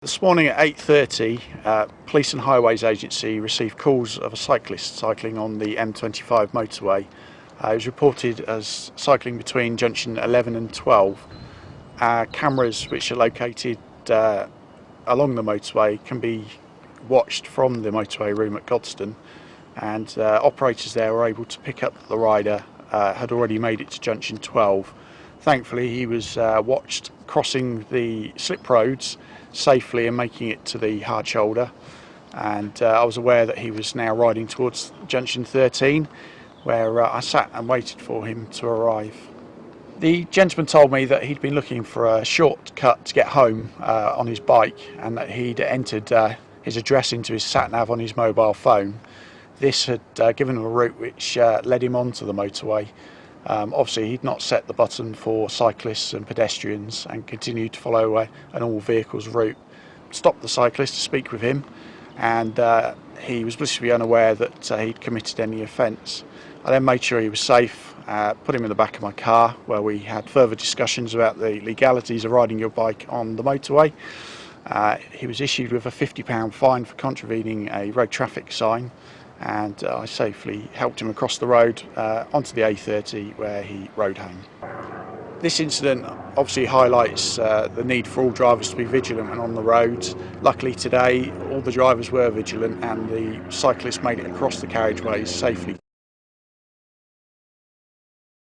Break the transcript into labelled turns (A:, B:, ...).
A: This morning at 8:30, Police and Highways Agency received calls of a cyclist cycling on the M25 motorway. He was reported as cycling between junction 11 and 12. Cameras which are located along the motorway can be watched from the motorway room at Godstone, and operators there were able to pick up that the rider had already made it to junction 12. Thankfully he was watched crossing the slip roads safely and making it to the hard shoulder, and I was aware that he was now riding towards junction 13, where I sat and waited for him to arrive. The gentleman told me that he'd been looking for a shortcut to get home on his bike, and that he'd entered his address into his SAT NAV on his mobile phone. This had given him a route which led him onto the motorway. Obviously he'd not set the button for cyclists and pedestrians and continued to follow an all vehicles route. Stopped the cyclist to speak with him, and he was blissfully unaware that he'd committed any offence. I then made sure he was safe, put him in the back of my car, where we had further discussions about the legalities of riding your bike on the motorway. He was issued with a £50 fine for contravening a road traffic sign, and I safely helped him across the road onto the A30, where he rode home. This incident obviously highlights the need for all drivers to be vigilant and on the roads. Luckily today all the drivers were vigilant and the cyclist made it across the carriageways safely.